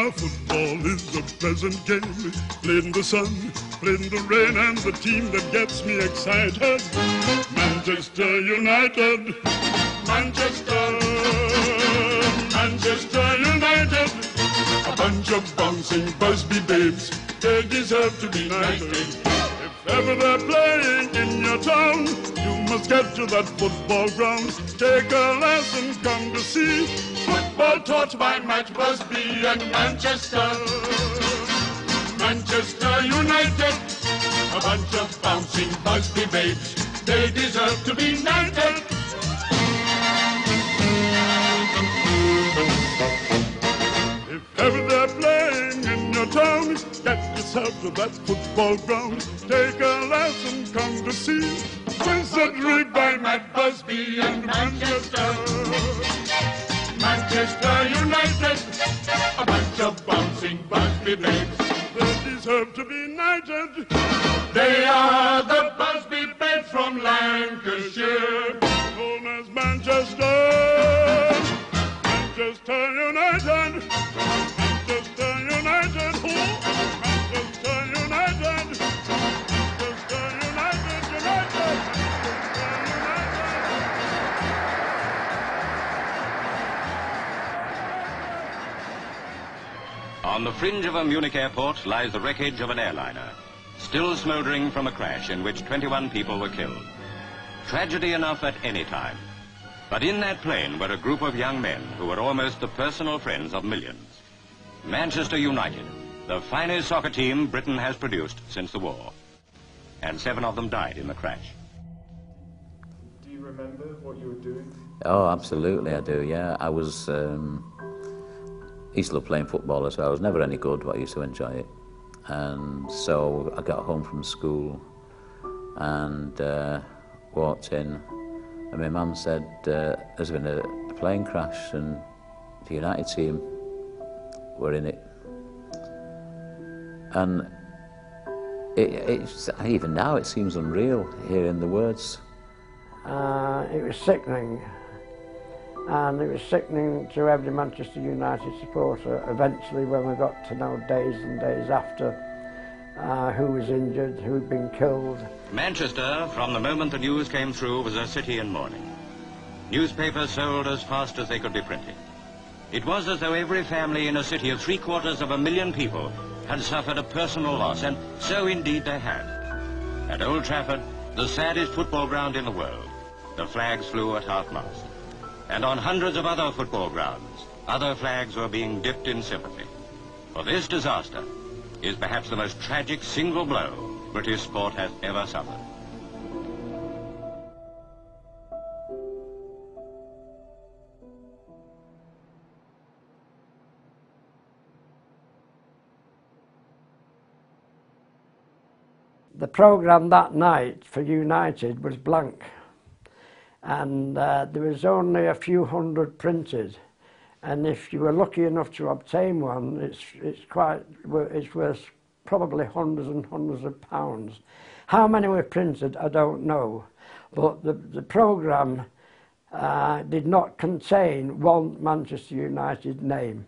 Now football is a pleasant game, played in the sun, played in the rain, and the team that gets me excited, Manchester United, Manchester United, a bunch of bouncing Busby babes, they deserve to be knighted. If ever they're playing in your town, you must get to that football ground, take a lesson, come to see football taught by Matt Busby and Manchester United, a bunch of bouncing Busby babes, they deserve to be knighted. If ever they're playing in your town, get yourself to that football ground, take a lesson, come to see Wizardry by Matt Busby and Manchester United, a bunch of bouncing Busby babes, they deserve to be knighted. They are the Busby babes from Lancashire, known as Manchester United, Manchester United, Manchester United, Manchester United. On the fringe of a Munich airport lies the wreckage of an airliner, still smouldering from a crash in which 21 people were killed. Tragedy enough at any time. But in that plane were a group of young men who were almost the personal friends of millions. Manchester United, the finest soccer team Britain has produced since the war. And 7 of them died in the crash. Do you remember what you were doing? Oh, absolutely I do, yeah. I was, used to love playing football as well. I was never any good, but I used to enjoy it. And so I got home from school and walked in, and my mum said, there's been a plane crash and the United team were in it. And even now it seems unreal hearing the words. It was sickening, and it was sickening to every Manchester United supporter eventually when we got to know days and days after who was injured, who had been killed. Manchester, from the moment the news came through, was a city in mourning. Newspapers sold as fast as they could be printed. It was as though every family in a city of 750,000 people had suffered a personal loss, and so indeed they had. At Old Trafford, the saddest football ground in the world, the flags flew at half-mast. And on hundreds of other football grounds, other flags were being dipped in sympathy. For this disaster is perhaps the most tragic single blow British sport has ever suffered. The programme that night for United was blank, and there was only a few hundred printed, and if you were lucky enough to obtain one, it's worth probably hundreds and hundreds of pounds. How many were printed, I don't know, but the programme did not contain one Manchester United name,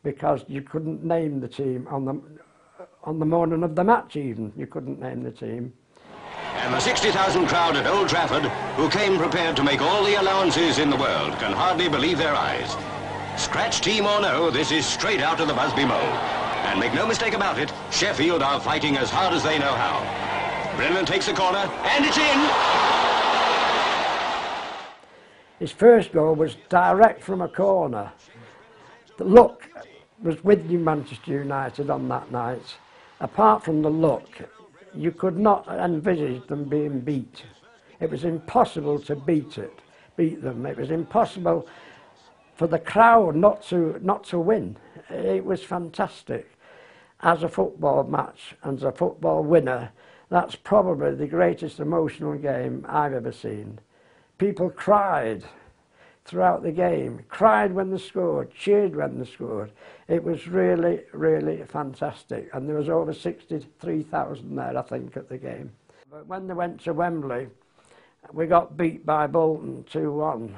because you couldn't name the team on the morning of the match even. You couldn't name the team. And the 60,000 crowd at Old Trafford, who came prepared to make all the allowances in the world, can hardly believe their eyes. Scratch team or no, this is straight out of the Busby mould. And make no mistake about it, Sheffield are fighting as hard as they know how. Brennan takes the corner, and it's in! His first goal was direct from a corner. The luck was with you, Manchester United, on that night. Apart from the luck, you could not envisage them being beat. It was impossible to beat them. It was impossible for the crowd not to win. It was fantastic. As a football match and as a football winner, that's probably the greatest emotional game I've ever seen. People cried throughout the game, cried when they scored, cheered when they scored. It was really, really fantastic, and there was over 63,000 there, I think, at the game. But when they went to Wembley, we got beat by Bolton 2-1,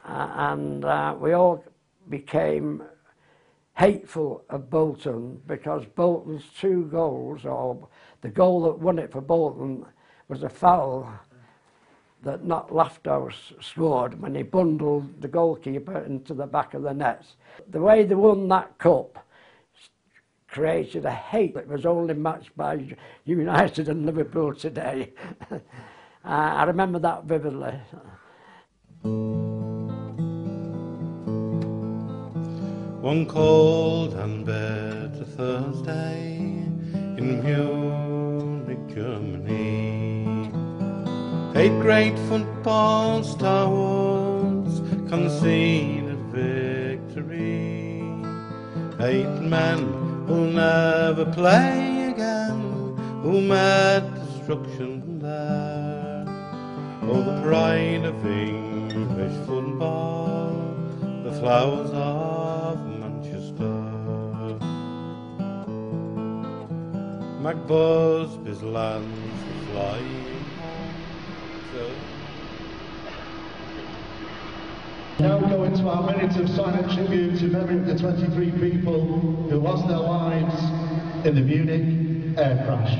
and we all became hateful of Bolton, because Bolton's 2 goals, or the goal that won it for Bolton, was a foul that not Loftus scored when he bundled the goalkeeper into the back of the nets. The way they won that cup created a hate that was only matched by United and Liverpool today. I remember that vividly. One cold and bitter Thursday in Munich, Germany, 8 great football stalwarts conceded victory. 8 men who'll never play again, who met destruction there. Oh, the pride of English football, the flowers of Manchester. MacBusby's lands were flying home. Now we go into our minute of silent tribute to memory of the 23 people who lost their lives in the Munich air crash.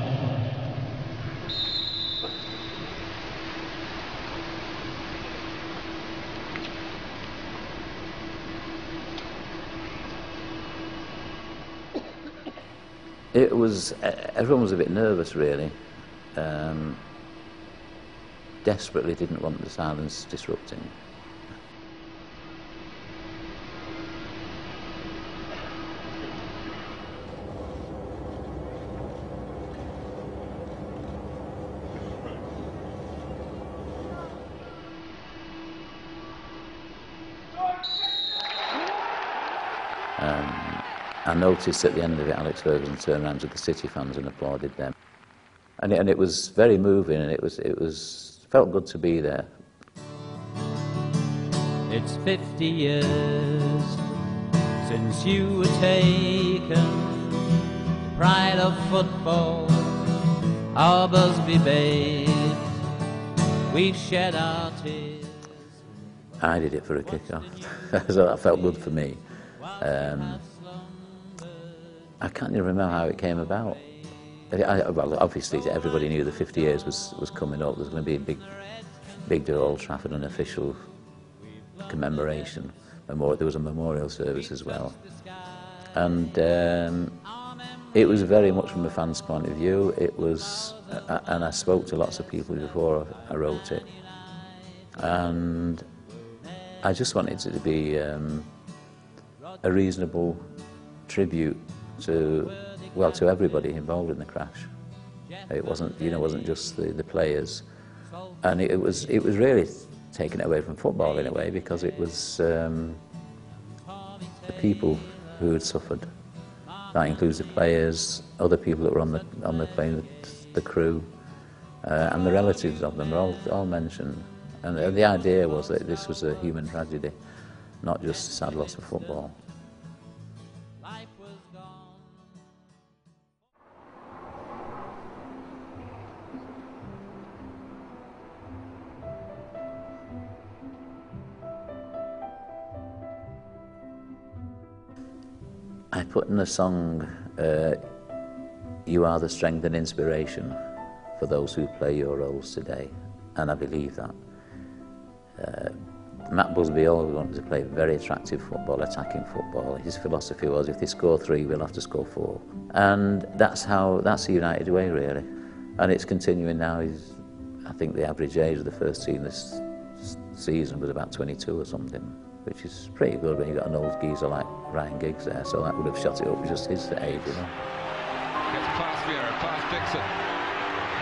It was, everyone was a bit nervous really. Desperately didn't want the silence disrupting. I noticed at the end of it, Alex Ferguson turned around to the City fans and applauded them, and it was very moving, and it felt good to be there. It's 50 years since you were taken, pride of football, our Busby babes. We've shed our tears. I did it for a kick-off, so that felt good for me. I can't even remember how it came about. Well, obviously everybody knew the 50 years was coming up. There's going to be a big deal at Old Trafford, an official commemoration. There was a memorial service as well. And it was very much from a fan's point of view. It was, and I spoke to lots of people before I wrote it. And I just wanted it to be a reasonable tribute to everybody involved in the crash. It wasn't just the players, and it was really taken away from football in a way, because it was the people who had suffered. That includes the players, other people that were on the plane, the crew, and the relatives of them were all mentioned. And the idea was that this was a human tragedy, not just a sad loss of football. I put in a song, you are the strength and inspiration for those who play your roles today, and I believe that. Matt Busby always wanted to play very attractive football, attacking football. His philosophy was, if they score 3, we'll have to score 4. And that's the United way, really. And it's continuing now. I think the average age of the first team this season was about 22 or something, which is pretty good when you've got an old geezer like Ryan Giggs there, so that would have shot it up just his age, you know. Gets past Vieira, past Dixon,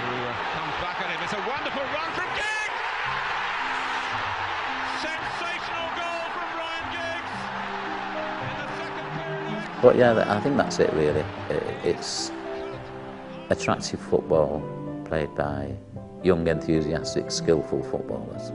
who comes back at him. It's a wonderful run from Giggs! Sensational goal from Ryan Giggs in the second period. But yeah, I think that's it really. It's attractive football played by young, enthusiastic, skillful footballers.